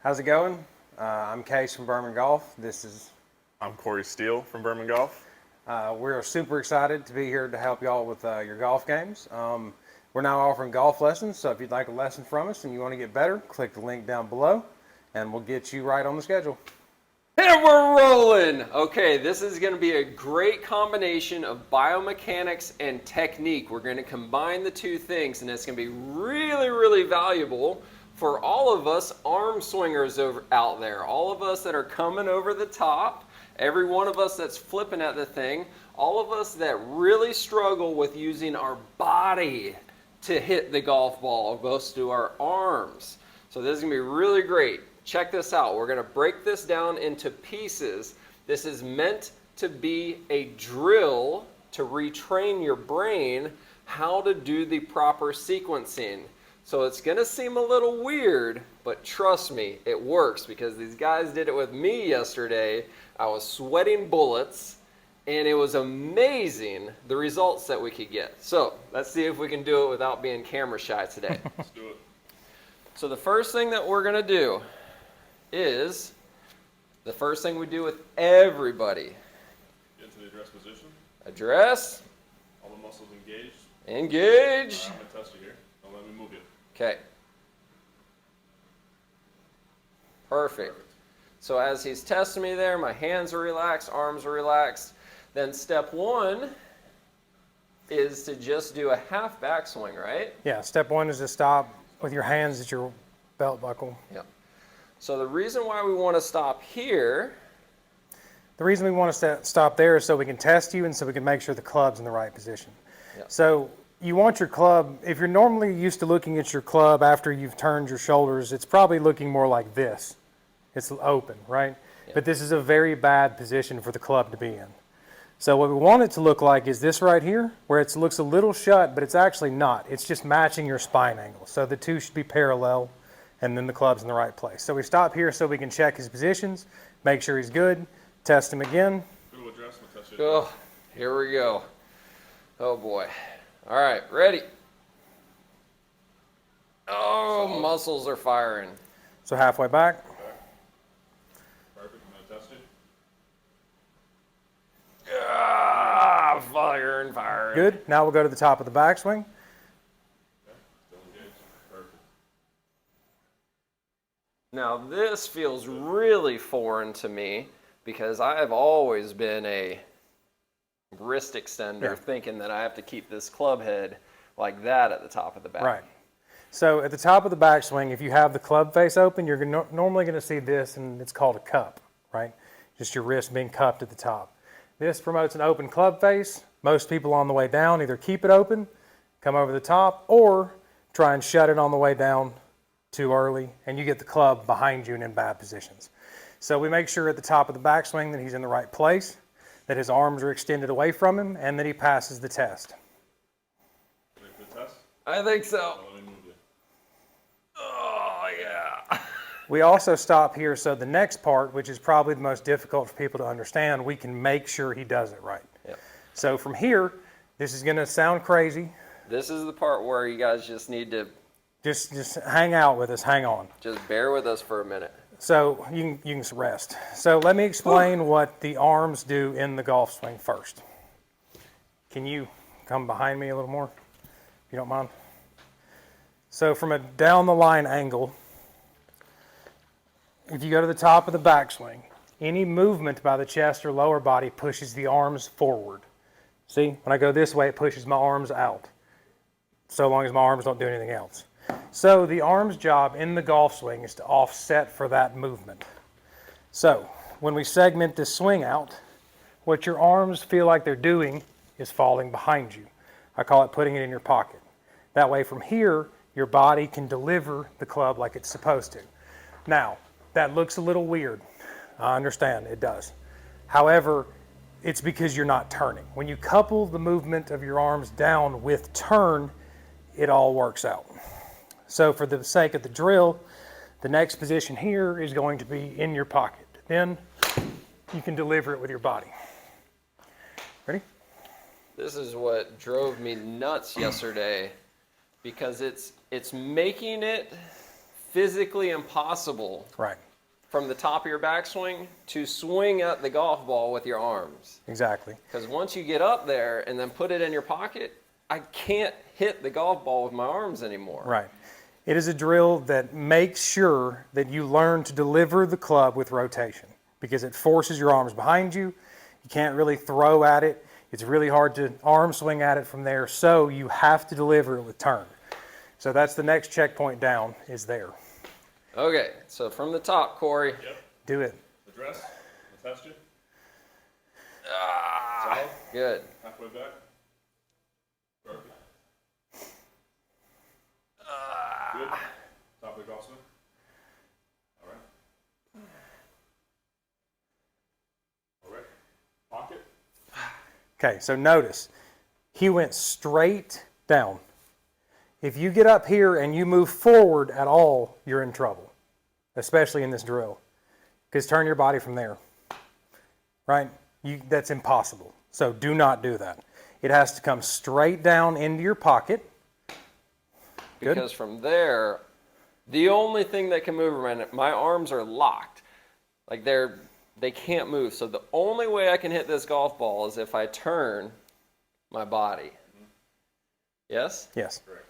How's it going? I'm Case from Berman Golf. I'm Corey Steele from Berman Golf. We're super excited to be here to help y'all with your golf games. We're now offering golf lessons, so if you'd like a lesson from us and you want to get better, click the link down below and we'll get you right on the schedule. And we're rolling! Okay, this is going to be a great combination of biomechanics and technique. We're going to combine the two things, and it's going to be really, really valuable for all of us arm swingers out there. All of us that are coming over the top, every one of us that's flipping at the thing, all of us that really struggle with using our body to hit the golf ball opposed to our arms. So this is going to be really great. Check this out. We're going to break this down into pieces. This is meant to be a drill to retrain your brain how to do the proper sequencing. So it's going to seem a little weird, but trust me, it works because these guys did it with me yesterday. I was sweating bullets, and it was amazing the results that we could get. So let's see if we can do it without being camera shy today. Let's do it. So the first thing that we're going to do is the first thing we do with everybody. Get into the address position. Address. All the muscles engaged. Engage. I'm going to test you here. Don't let me move you. Okay. Perfect. So as he's testing me there, my hands are relaxed, arms are relaxed. Then step one is to just do a half backswing, right? Yeah, step one is to stop with your hands at your belt buckle. Yep. So the reason why we want to stop here. The reason we want to stop there is so we can test you and so we can make sure the club's in the right position. Yep. So you want your club, if you're normally used to looking at your club after you've turned your shoulders, it's probably looking more like this. It's open, right? Yep. But this is a very bad position for the club to be in. So what we want it to look like is this right here, where it looks a little shut, but it's actually not. It's just matching your spine angle. So the two should be parallel, and then the club's in the right place. So we stop here so we can check his positions, make sure he's good, test him again. Go to address. We'll test you. Oh, here we go. Oh boy. All right, ready. Oh, muscles are firing. So halfway back. Perfect. I'm going to test you. Ah, firing. Good. Now we'll go to the top of the backswing. Okay. Still engaged. Perfect. Now this feels really foreign to me because I have always been a wrist extender thinking that I have to keep this club head like that at the top of the back. Right. So at the top of the backswing, if you have the club face open, you're normally going to see this, and it's called a cup, right? Just your wrist being cupped at the top. This promotes an open club face. Most people on the way down either keep it open, come over the top, or try and shut it on the way down too early, and you get the club behind you and in bad positions. So we make sure at the top of the backswing that he's in the right place, that his arms are extended away from him, and that he passes the test. Ready for the test? I think so. Don't let me move you. Oh, yeah. We also stop here, so the next part, which is probably the most difficult for people to understand, we can make sure he does it right. Yep. So from here, this is going to sound crazy. This is the part where you guys just need to Just hang out with us, hang on. just bear with us for a minute. So you can rest. So let me explain what the arms do in the golf swing first. Can you come behind me a little more, if you don't mind? So from a down the line angle, if you go to the top of the backswing, any movement by the chest or lower body pushes the arms forward. See, when I go this way, it pushes my arms out, so long as my arms don't do anything else. So the arm's job in the golf swing is to offset for that movement. So when we segment this swing out, what your arms feel like they're doing is falling behind you. I call it putting it in your pocket. That way from here, your body can deliver the club like it's supposed to. Now, that looks a little weird. I understand, it does. However, it's because you're not turning. When you couple the movement of your arms down with turn, it all works out. So for the sake of the drill, the next position here is going to be in your pocket. Then you can deliver it with your body. Ready? This is what drove me nuts yesterday because it's making it physically impossible Right. from the top of your backswing to swing at the golf ball with your arms. Exactly. Because once you get up there and then put it in your pocket, I can't hit the golf ball with my arms anymore. Right. It is a drill that makes sure that you learn to deliver the club with rotation because it forces your arms behind you. You can't really throw at it. It's really hard to arm swing at it from there, so you have to deliver it with turn. So that's the next checkpoint down is there. Okay, so from the top, Corey. Yep. Do it. Address. I'll test you. Ah, Solid. good. Halfway back. Perfect. Good. Top of the golf swing. All right. All right. Pocket. Okay, so notice, he went straight down. If you get up here and you move forward at all, you're in trouble, especially in this drill, because turn your body from there, right? That's impossible, so do not do that. It has to come straight down into your pocket. Good. Because from there, the only thing that can move around, my arms are locked. Like they can't move. So the only way I can hit this golf ball is if I turn my body. Yes? Yes. Correct.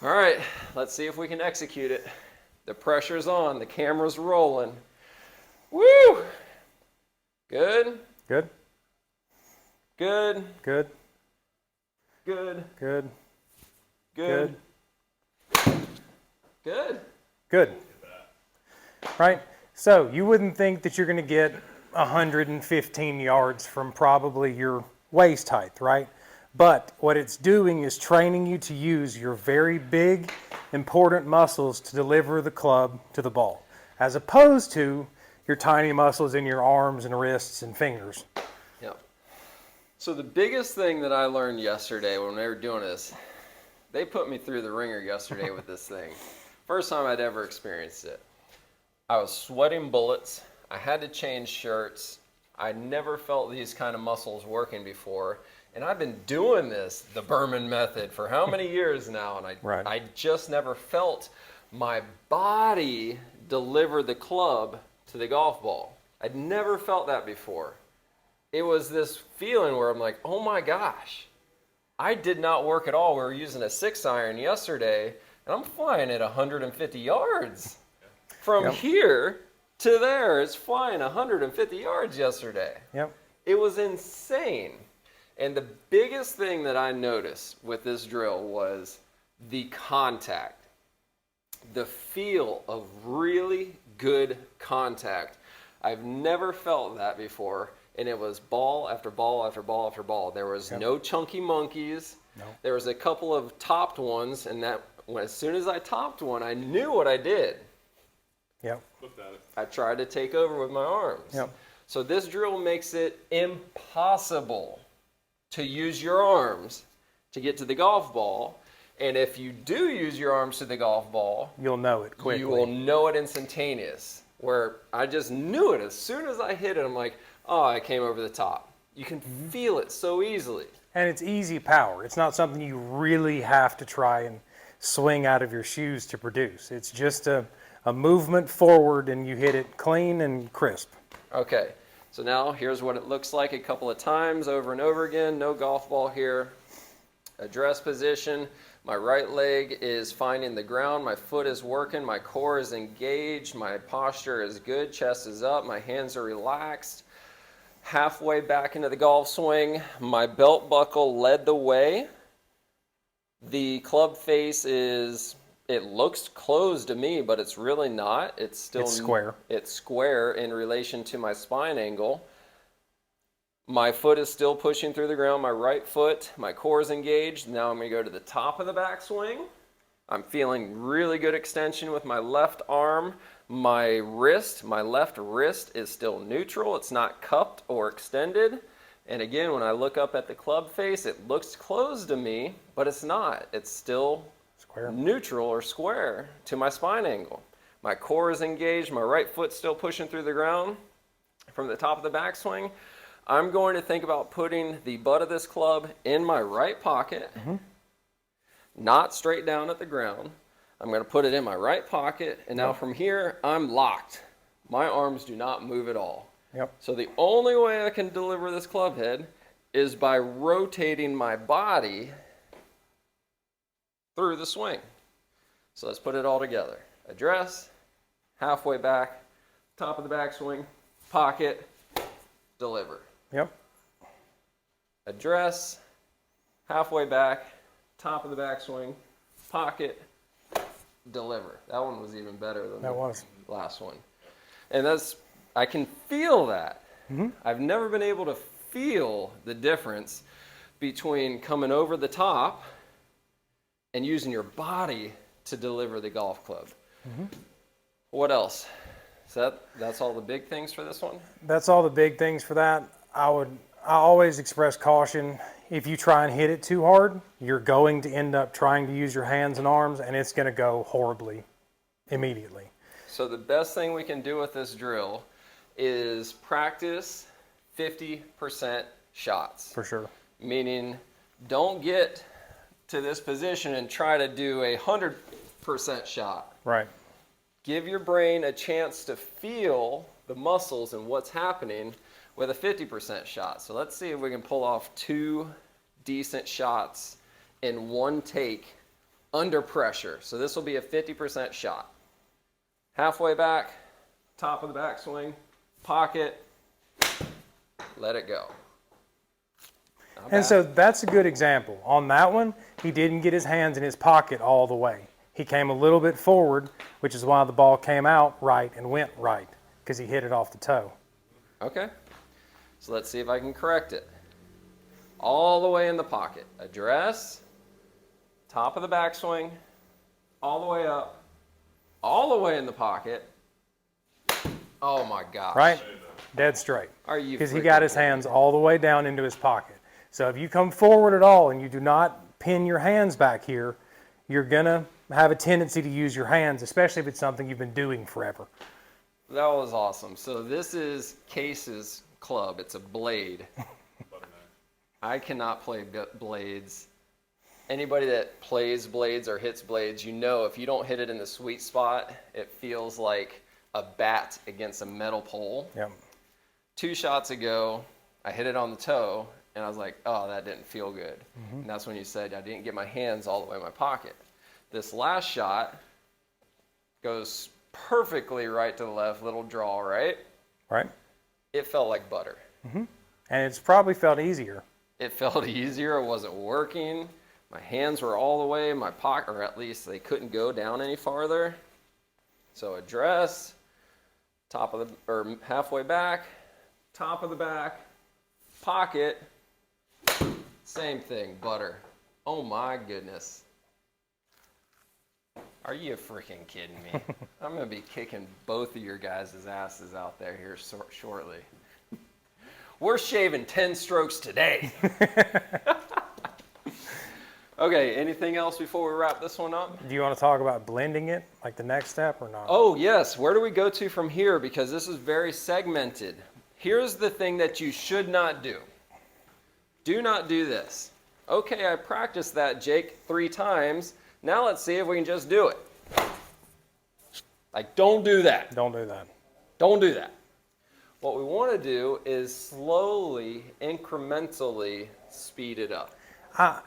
All right, let's see if we can execute it. The pressure's on, the camera's rolling. Woo! Good, Good, good, good, good, good, good, good, good. good. Right? So you wouldn't think that you're going to get 115 yards from probably your waist height, right? But what it's doing is training you to use your very big, important muscles to deliver the club to the ball, as opposed to your tiny muscles in your arms and wrists and fingers. Yep. So the biggest thing that I learned yesterday when they were doing this, they put me through the ringer yesterday with this thing. First time I'd ever experienced it. I was sweating bullets. I had to change shirts. I never felt these kind of muscles working before. And I've been doing this, the Berman method, for how many years now? And I just never felt my body deliver the club to the golf ball. I'd never felt that before. It was this feeling where I'm like, oh my gosh, I did not work at all. We were using a 6-iron yesterday, and I'm flying at 150 yards. From here to there, it's flying 150 yards yesterday. Yep. It was insane. And the biggest thing that I noticed with this drill was the contact. The feel of really good contact. I've never felt that before. And it was ball after ball after ball after ball. There was no chunky monkeys. No. There was a couple of topped ones. And that as soon as I topped one, I knew what I did. Yep. Looked at it. I tried to take over with my arms. Yep. So this drill makes it impossible to use your arms to get to the golf ball. And if you do use your arms to the golf ball, You'll know it quickly. you will know it instantaneous. Where I just knew it as soon as I hit it. I'm like, oh, I came over the top. You can feel it so easily. And it's easy power. It's not something you really have to try and swing out of your shoes to produce. It's just a movement forward and you hit it clean and crisp. Okay, so now here's what it looks like a couple of times over and over again. No golf ball here. Address position. My right leg is finding the ground. My foot is working. My core is engaged. My posture is good. Chest is up. My hands are relaxed. Halfway back into the golf swing. My belt buckle led the way. The club face it looks closed to me, but it's really not. It's square. It's square in relation to my spine angle. My foot is still pushing through the ground. My right foot, my core is engaged. Now I'm going to go to the top of the backswing. I'm feeling really good extension with my left arm. My left wrist is still neutral. It's not cupped or extended. And again, when I look up at the club face, it looks closed to me, but it's not. It's still Square. neutral or square to my spine angle. My core is engaged. My right foot's still pushing through the ground. From the top of the backswing, I'm going to think about putting the butt of this club in my right pocket, not straight down at the ground. I'm going to put it in my right pocket, and now from here, I'm locked. My arms do not move at all. Yep. So the only way I can deliver this club head is by rotating my body through the swing. So let's put it all together. Address, halfway back, top of the backswing, pocket, deliver. Yep. Address, halfway back, top of the backswing, pocket, deliver. That one was even better than the last one. And I can feel that. I've never been able to feel the difference between coming over the top and using your body to deliver the golf club. What else? That's all the big things for this one? That's all the big things for that. I always express caution. If you try and hit it too hard, you're going to end up trying to use your hands and arms, and it's going to go horribly immediately. So the best thing we can do with this drill is practice 50% shots. For sure. Meaning, don't get to this position and try to do a 100% shot. Right. Give your brain a chance to feel the muscles and what's happening with a 50% shot. So let's see if we can pull off 2 decent shots in one take under pressure. So this will be a 50% shot. Halfway back, top of the backswing, pocket, let it go. And so that's a good example. On that one, he didn't get his hands in his pocket all the way. He came a little bit forward, which is why the ball came out right and went right, because he hit it off the toe. Okay. So let's see if I can correct it. All the way in the pocket. Address, top of the backswing, all the way up, all the way in the pocket. Oh my gosh. Right? Dead straight. Are you? Because he got his hands all the way down into his pocket. So if you come forward at all and you do not pin your hands back here, you're going to have a tendency to use your hands, especially if it's something you've been doing forever. That was awesome. So this is Case's club. It's a blade. I cannot play blades. Anybody that plays blades or hits blades, you know if you don't hit it in the sweet spot, it feels like a bat against a metal pole. Yep. 2 shots ago, I hit it on the toe, and I was like, oh, that didn't feel good. And that's when you said I didn't get my hands all the way in my pocket. This last shot goes perfectly right to the left, little draw, right? Right. It felt like butter. And it's probably felt easier. It felt easier. It wasn't working. My hands were all the way in my pocket, or at least they couldn't go down any farther. So address, top of the, or halfway back, top of the back, pocket, same thing, butter. Oh my goodness. Are you freaking kidding me? I'm going to be kicking both of your guys' asses out there here shortly. We're shaving 10 strokes today. Okay, anything else before we wrap this one up? Do you want to talk about blending it, like the next step, or not? Oh, yes. Where do we go to from here? Because this is very segmented. Here's the thing that you should not do. Do not do this. Okay, I practiced that, Jake, 3 times. Now let's see if we can just do it. Like, don't do that. Don't do that. Don't do that. What we want to do is slowly, incrementally speed it up.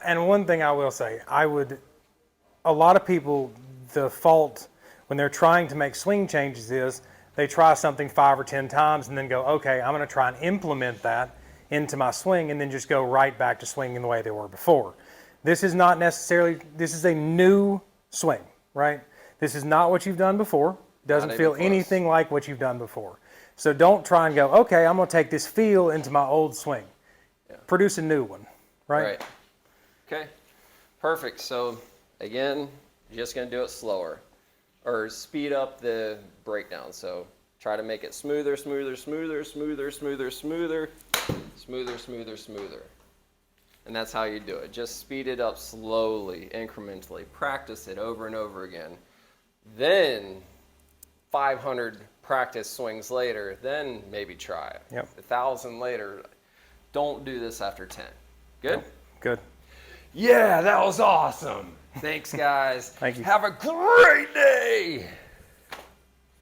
And one thing I will say, a lot of people, the fault when they're trying to make swing changes is they try something 5 or 10 times and then go, okay, I'm going to try and implement that into my swing and then just go right back to swinging the way they were before. This is not necessarily, this is a new swing, right? This is not what you've done before. Doesn't feel anything like what you've done before. So don't try and go, okay, I'm going to take this feel into my old swing. Yeah. Produce a new one, right? Okay, perfect. So again, you're just going to do it slower or speed up the breakdown. So try to make it smoother, smoother, smoother, smoother, smoother, smoother, smoother, smoother, smoother. And that's how you do it. Just speed it up slowly, incrementally. Practice it over and over again. Then 500 practice swings later, then maybe try it. Yep. 1,000 later, don't do this after 10. Good? Good. Yeah, that was awesome. Thanks, guys. Thank you. Have a great day.